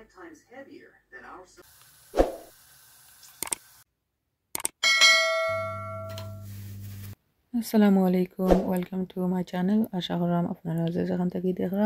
আসসালামু আলাইকুম, welcome to my channel. আশা করাম আপনারা যে যেখান থেকে দেখা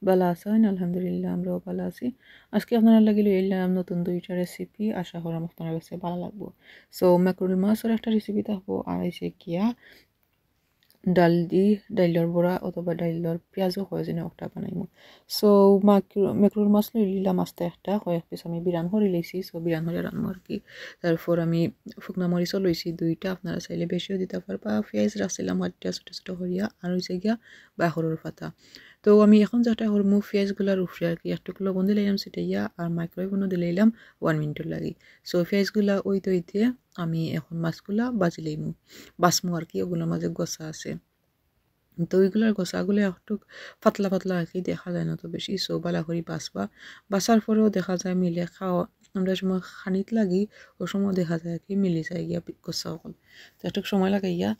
ভালো আছেন। আলহামদুলিল্লাহ আমরাও ভালো আছি। আজকে আপনারা লাগিল এলাম নতুন দুইটা রেসিপি, আশা করাম আপনার কাছে ভালো লাগবো। সো ম্যাকরুল মাছের একটা রেসিপি থাকবো, আর হয়েছে কিয়া ডাল দি ডাইলর বড়া অথবা ডাইলর পেঁয়াজও হয় যেন একটা বানাইমু। সো ম্যাকরুল মাছ লই লিলাম আস্তে একটা কয়েক পিস আমি বিরান করে লইছি। সো বিরান হলে রান্না আর কি। তারপর আমি শুকনা মরিচও লইছি দুইটা, আপনারা চাইলে বেশিও দিতে পারবা। পেঁয়াজ রাখছিলাম আটটা ছোটো ছোটো করিয়া, আর হয়েছে গিয়া বাহরের পাতা। তো আমি এখন যেটা করবো পেঁয়াজগুলার উপরে আর কি একটু লবণ দিলাম ছিটাইয়া, আর মাইক্রোওয়েভও দিলাম 1 মিনিটের লাগি। সো পেঁয়াজগুলা ওইতে আমি এখন মাছগুলা বাজি লইমু, বাসমু আর কি। ওগুলোর মাঝে গোসা আছে, তো ওইগুলার গোসাগুলো একটু পাতলা পাতলা আর কি, দেখা যায় না তো বেশি। সো বালা করি বাসবা, বাসার পরেও দেখা যায় মিলে খাওয়া আমরা সময় খানিত লাগি, ওই সময় দেখা যায় আর কি মিলি যায় গিয়া গোসা সকল। তো একটু সময় লাগে ইয়া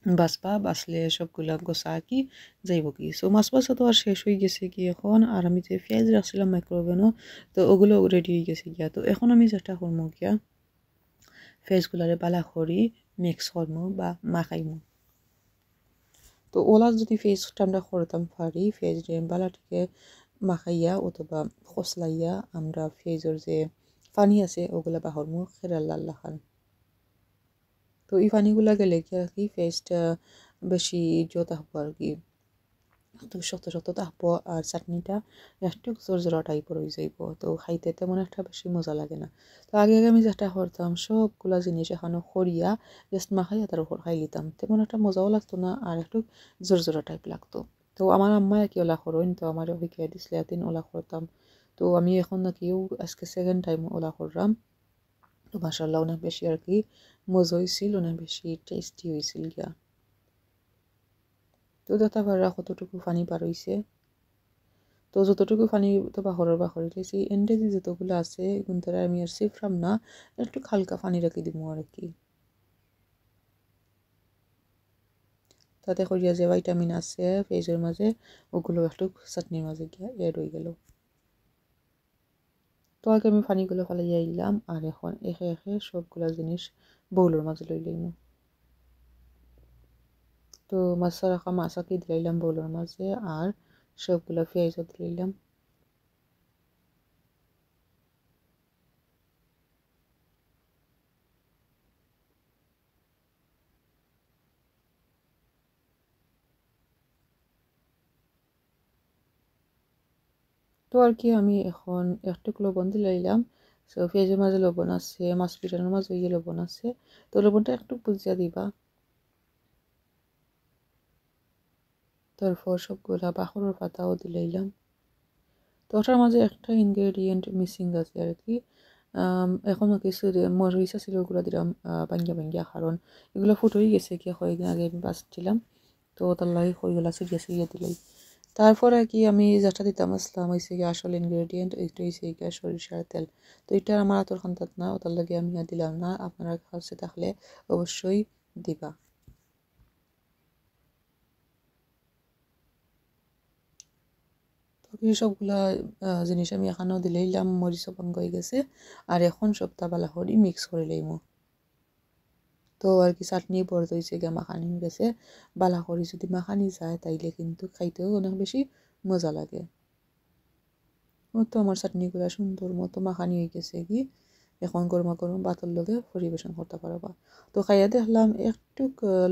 বাসবা, বাসলে সবগুলা গোসা আর কি যাইব কি। সো মাছ বাসা তো আর শেষ হয়ে গেছে কি এখন, আর আমি যে পেঁয়াজ রাখছিলাম মাইক্রোওভেনও, তো ওগুলো রেডি হয়ে গেছে গিয়া। তো এখন আমি যেটা করবো গিয়া পেঁয়াজগুলারে বালা করি মিক্স করবো বা মাখাইমু। তো ওলা যদি ফেসটা আমরা করতাম পারি, ফেস বালাটিকে মাখাইয়া অথবা খসলাইয়া আমরা ফেজের যে পানি আছে ওগুলা বাহরমু খেরাল্লা খান। তো এই পানিগুলা গেলে কি আর কি ফেসটা বেশি জোর থাকবো আর কি, তো শক্ত শক্ত থাকবো, আর চাটনিটা একটু জোরজোরা টাইপের হয়ে যাইব। তো খাইতে তেমন একটা বেশি মজা লাগে না। তো আগে আমি যেটা করতাম সবগুলা জিনিস এখানে খড়িয়া জাস্ট মাখাইয়া তার উপর খাই দিতাম, তেমন একটা মজাও লাগতো না, আর একটু জোরজোরা টাইপ লাগতো। তো আমার আম্মা কি ওলা করেন, তো আমার শিখিয়ে দিছিল এতদিন ওলা করতাম। তো আমি এখন নাকিও আজকে সেকেন্ড টাইম ওলা করলাম। তো মাশাআল্লাহ অনেক বেশি আর কি মজা হয়েছিল, অনেক বেশি টেস্টি হয়েছিল গিয়া। তো দেখা পারা কতটুকু পানি বার হয়েছে। তো যতটুকু পানি তো বাহরের লেছি এন্ডে যে যতগুলো আছে কিন্তু আমি আর সিফরাম না, একটু হালকা পানি রেখে দিব আর কি, তাতে করিয়া যে ভাইটামিন আছে ফেজের মাঝে ওগুলো একটু চাটনির মাঝে গিয়া এড হয়ে গেল। তো আগে আমি পানিগুলো ফালাইয়া দিলাম, আর এখন একে একে সবগুলা জিনিস বউলের মাঝে লই লইম। তো মাছ রাখা মাছাকে দিলাইলাম বউলের মাঝে, আর সবগুলা পেঁয়াজও দিলাইলাম। তো আর কি আমি এখন একটু লবণ দিলাইলাম। সো পেঁয়াজের মাঝে লবণ আছে, মাছ পিটানোর মাঝে ইয়ে লবণ আছে, তো লবণটা একটু বুঝিয়া দিবা। তারপর সবগুলা বাখরের পাতাও দিলাইলাম। তো ওটার মাঝে একটা ইনগ্রেডিয়েন্ট মিসিং আছে আর কি, এখনও কিছু মরিচ ছিল ওগুলো দিলাম ভাঙ্গিয়া ভাঙ্গিয়া, কারণ এগুলো ফুট হয়ে গেছে কি কয়েকদিন আগে আমি বাঁচছিলাম। তো তার লাগে কইগুলা সিরিয়া সিরিয়া দিলাই। তারপর আর কি আমি যেটা দিতাম আসলাম হয়েছে গিয়ে আসল ইনগ্রেডিয়েন্ট, এইটা হয়েছে গিয়ে সরিষার তেল। তো এটা আমার আতর খান্তাত না, ওটার লাগে আমি আর দিলাম না, আপনারা কাছে থাকলে অবশ্যই দিবা। তো সবগুলা জিনিস আমি এখানেও দিলাম, মরিচও ভাঙ্গ হয়ে গেছে, আর এখন সবটা বালা করে মিক্স করে লইমু। তো আর কি চাটনি পড়তে হয়েছে গিয়ে মাখানি গেছে, বালা করে যদি মাখানি যায় তাইলে কিন্তু খাইতেও অনেক বেশি মজা লাগে। ও তো আমার চাটনিগুলো সুন্দর মতো মাখানি হয়ে গেছে কি, এখন গরমা গরম ভাতের লগে পরিবেশন করতে পারবা। তো খাইয়া দেখলাম একটু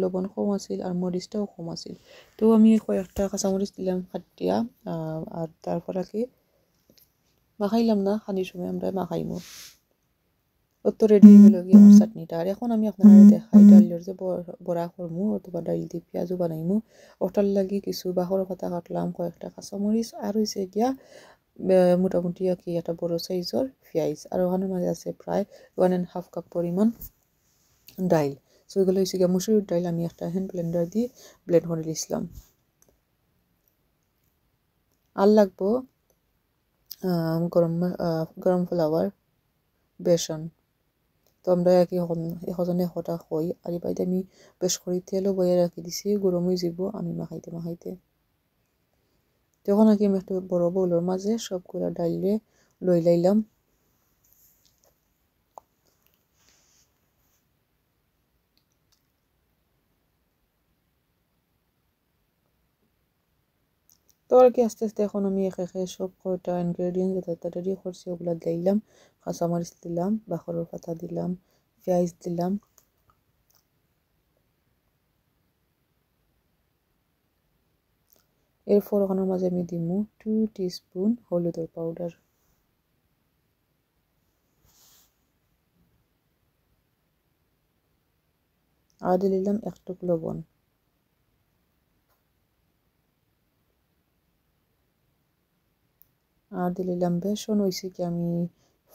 লবণ কম আছিল আর মরিচটাও কম আছিল। তো আমি কয়েকটা কাঁচামরিচ দিলাম কাটিয়া, আর তারপর আর কি মাখাইলাম না, খানির সময় আমরা মাখাইমু। তো রেডি হয়ে গেল গিয়ে আমার চাটনিটা। আর এখন আমি আপনারা দেখাই ডালের যে বড়া করমু অথবা ডাল দিয়ে পেঁয়াজও বানাইমু। ওটার লাগি কিছু বাহর পাতা কাটলাম, কয়েকটা কাঁচামরিচ, আর হয়েছে গিয়া মোটামুটি আর কি একটা বড় সাইজের পেঁয়াজ, আর ওখানের মাঝে আছে প্রায় 1.5 কাপ পরিমাণ ডাইল। সো এগুলো হয়েছে গিয়া মুসুরির ডাইল, আমি একটা হ্যান্ড ব্লেন্ডার দিয়ে ব্লেন্ড করে নিয়েছিলাম। আর লাগবো গরম গরম ফ্লাওয়ার, বেসন। তো আমরা একই এখজনে এশটা হই, আর এই বাইতে আমি বেশ করে তেলও বয়ে রাখি দিছি, গরম হয়ে যাব আমি মাখাইতে মাখাইতে। তখন আর কি আমি একটু বড় বউলের মাঝে সবগুলা ডাইলে লই লাইলাম। তো আর কি আস্তে আস্তে এখন আমি একে একে সব কয়টা ইনগ্রেডিয়েন্টস যেটা রেডি করছি ওগুলো দিলাম। কাঁচামরিচ দিলাম, বাখরের পাতা দিলাম, পেঁয়াজ দিলাম, এরপর ওখানের মাঝে আমি দিমু 2 টিস্পুন হলুদের পাউডার, আর দিলাম একটু লবণ, আর দিলাম বেসন হয়েছে কি আমি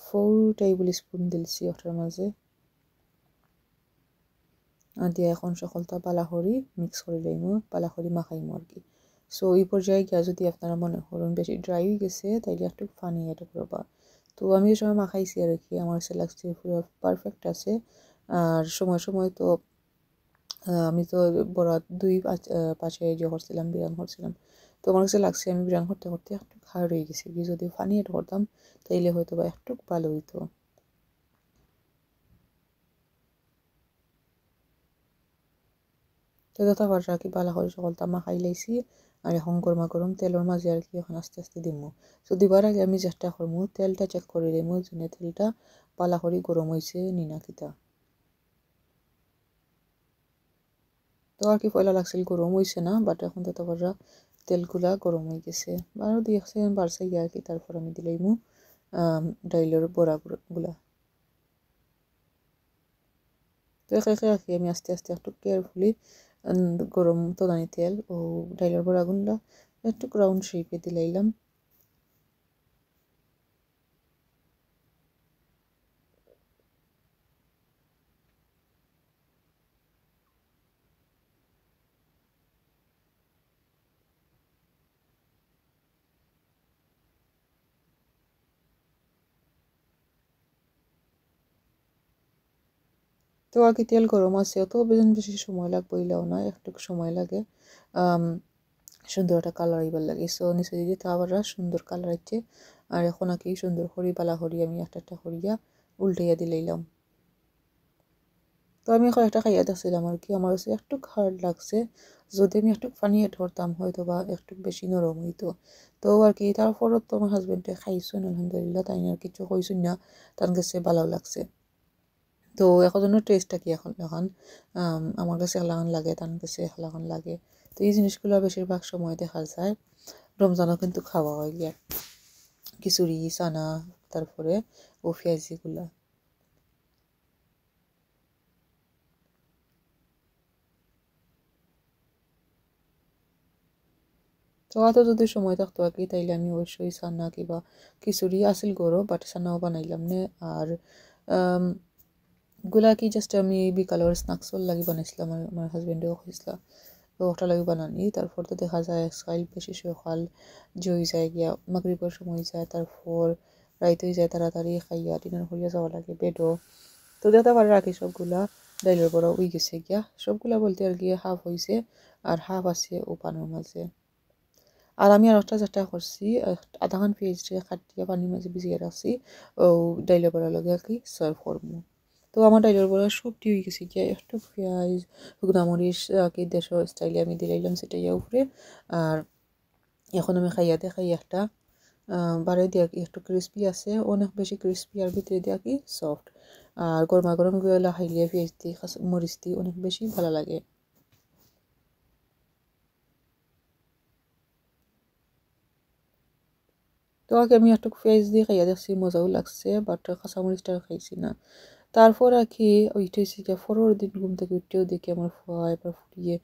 4 টেবিল স্পুন দিলছি ওটার মাঝে। আর দিয়ে এখন সকলটা বালাহরি মিক্স করে লইমু, বালাহরি মাখাইমু আর কি। সো এই পর্যায়ে গিয়া যদি আপনারা মনে করুন বেশি ড্রাই হয়ে গেছে তাইলে একটু পানি অ্যাড করবা। তো আমি এই সময় মাখাইছি আর কি, আমার কাছে লাগছে পুরো পারফেক্ট আছে। আর সময় সময় তো আমি তো বরাত 2-5 যে করছিলাম, বিরান করছিলাম। তো আমার কাছে লাগছে আমি বিরান করতে করতে একটু হার্ড হয়ে গেছি, কি যদি পানি অ্যাড করতাম তাইলে হয়তো বা একটু ভালো হইতো। তো তারপর আর কি বালা করে সকলটা মাখাই লাইছি। আর এখন গরমা গরম তেলের মাঝে আর কি এখন আস্তে আস্তে দিমু। তো দিবার আগে আমি চেষ্টা করবো তেলটা চেক করে দিমু যে তেলটা পালা করে গরম হয়েছে নি না কিতা। তো আর কি পয়লা লাগছিল গরম হয়েছে না, বাট এখন তো তারপর তেলগুলা গরম হয়ে গেছে, আরও 2 সেকেন্ড বাড়ছে গিয়ে আর কি। তারপর আমি দিলাইমু ডাইলের বড়া গুলা। তো একে একে আর কি আমি আস্তে আস্তে একটু কেয়ারফুলি গরম তদানি তেল ও ডাইলের বড়া গুলা একটু রাউন্ড শেপে দিলাইলাম। তো আর কি তেল গরম আছে, অত বেশি সময় লাগবে ইলাও না, একটু সময় লাগে সুন্দর একটা কালার আইবার লাগে। সো নিচে দিদি আবার সুন্দর কালার হচ্ছে। আর এখন আর কি সুন্দর করি বালা করি আমি একটা একটা করিয়া উল্টাইয়া দিলাইলাম। তো আমি এখন একটা খাইয়া দেখছিলাম আর কি, আমার কাছে একটু হার্ড লাগছে, যদি আমি একটু পানি এড করতাম হয়তো বা একটু বেশি নরম হইতো। তো আর কি তারপরও তো আমার হাজবেন্ডে খাইছেন আলহামদুলিল্লাহ, তাই আর কিছু কইসুন না, তার কাছে ভালো লাগছে। তো এখন টেস্টটা কি এখন এখন আমার কাছে এলাকান লাগে, তার কাছে এলাকান লাগে। তো এই জিনিসগুলো বেশিরভাগ সময় দেখা যায় রমজানও কিন্তু খাওয়া হয় গিয়া, খিচুড়ি চানা তারপরে ও পেঁয়াজিগুলা। তো অত যদি সময় থাকতো আর কি তাইলে আমি অবশ্যই চানা কিবা খিচুড়ি আসিল গরো, বাট চানাও বানাইলাম নে। আর গুলা কি জাস্ট আমি বিকালের স্ন্যাক্সর লাগি বানাইছিলাম, আমার হাজবেন্ডেও খাইছিলাম। তো ওটা লাগি বানানি, তারপর তো দেখা যায় সকাল বেশি সকাল জই যায় গিয়া মাগরিবের সময় যায়, তারপর রাইত হয়ে যায় তাড়াতাড়ি খাইয়া ডিনার করিয়া যাওয়া লাগে বেডও। তো দেখতে পারে রাখি সবগুলা ডাইলের বড়া উই গেছে গিয়া, সবগুলা বলতে আর গিয়ে হাফ হয়েছে আর হাফ আছে ও পানোর মাঝে। আর আমি আর একটা যেটা করছি আধাখান পেঁয়াজটা কাটিয়া পানির মাঝে ভিজিয়ে রাখছি ও ডাইলের বড়া লগে আর কি সার্ভ করবো। তো আমার ডাইলের বড়া সবটি হয়ে গেছে গিয়া, একটু পেঁয়াজ শুকনা মরিচ কি দেশের স্টাইলে আমি দিলাইলাম সেটাইয়া উপরে। আর এখন আমি খাইয়া দেখাই একটা বারে দিয়া কি একটু ক্রিস্পি আছে, অনেক বেশি ক্রিস্পি আর ভিতরে দিয়া কি সফট। আর গরমা গরম গুলা খাইলে পেঁয়াজ দিয়ে মরিচ দিয়ে অনেক বেশি ভালো লাগে। তো আগে আমি একটু পেঁয়াজ দিয়ে খাইয়া দেখছি, মজাও লাগছে, বাট কাঁচামরিচটা খাইছি না। তারপর আর কি উঠেছি যে পরের দিন ঘুম থেকে উঠতেও দেখি আমার ফুয়া এবার ফুটিয়ে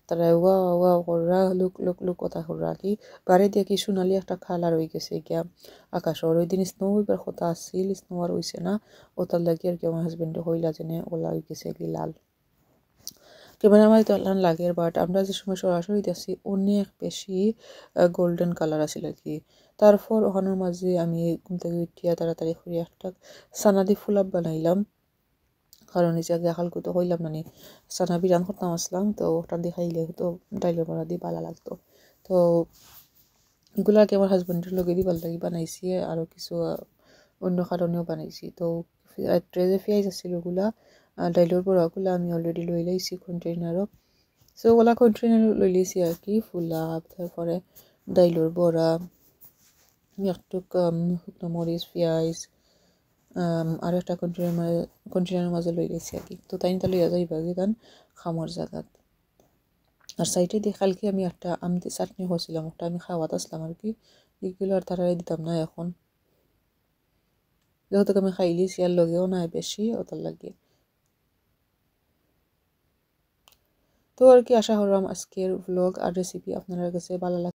তারা ওয়া ওয়া করা লুক লুক লুক কথা করা আর কি। বারে দিয়ে কি সোনালি একটা কালার হয়ে গেছে গিয়া আকাশর। ওই দিন স্নো হইবার কথা আসছিল, স্নো আর হইছে না, ওটার লাগে আর কি আমার হাজবেন্ডে হইলা যেনে ওলা হয়ে গেছে কি লাল। ক্যামেরা আমার তো লাল লাগে, বাট আমরা যে সময় সরাসরি দেখছি অনেক বেশি গোল্ডেন কালার আছিল আর কি। তারপর ওখানোর মাঝে আমি ঘুম থেকে উঠিয়া তাড়াতাড়ি করে একটা সানা দি ফুলাপ বানাইলাম, কারণ এই যে দেখালকো তো হইলাম মানে সানা বিরান করতাম আসলাম, তো ওটা দিয়ে খাইলে তো ডাইলের বড়া দিয়ে ভালো লাগতো। তো এগুলো আগে আমার হাজব্যান্ডের লগে দি ভাল লাগি বানাইছি আরও কিছু অন্য কারণেও বানাইছি। তো ট্রেজে পেঁয়াজ আছিল ওগুলা ডাইলের বড়াগুলা আমি অলরেডি লই লাইছি কন্টেইনারও। সো ওগুলা কন্টেইনার লই লাইছি আর কি, ফুলা তারপরে ডাইলের বড়া, একটু শুকনো মরিচ, পেঁয়াজ আর একটা কন্টেইনারের মাঝে লই লাইছি আর কি। তো তাই নিতে লইয়া যাইবা গান খামর জায়গাত। আর সাইডে দিয়ে কালকে আমি একটা আমতি চাটনি করছিলাম, ওটা আমি খাওয়াতে আসলাম আর কি, এগুলো আর তারা দিতাম না এখন, যেহেতু আমি খাইলিছি আর লগেও নাই বেশি ওটার লাগে। তো আর কি আশা করলাম আজকের ব্লগ আর রেসিপি আপনার কাছে ভালো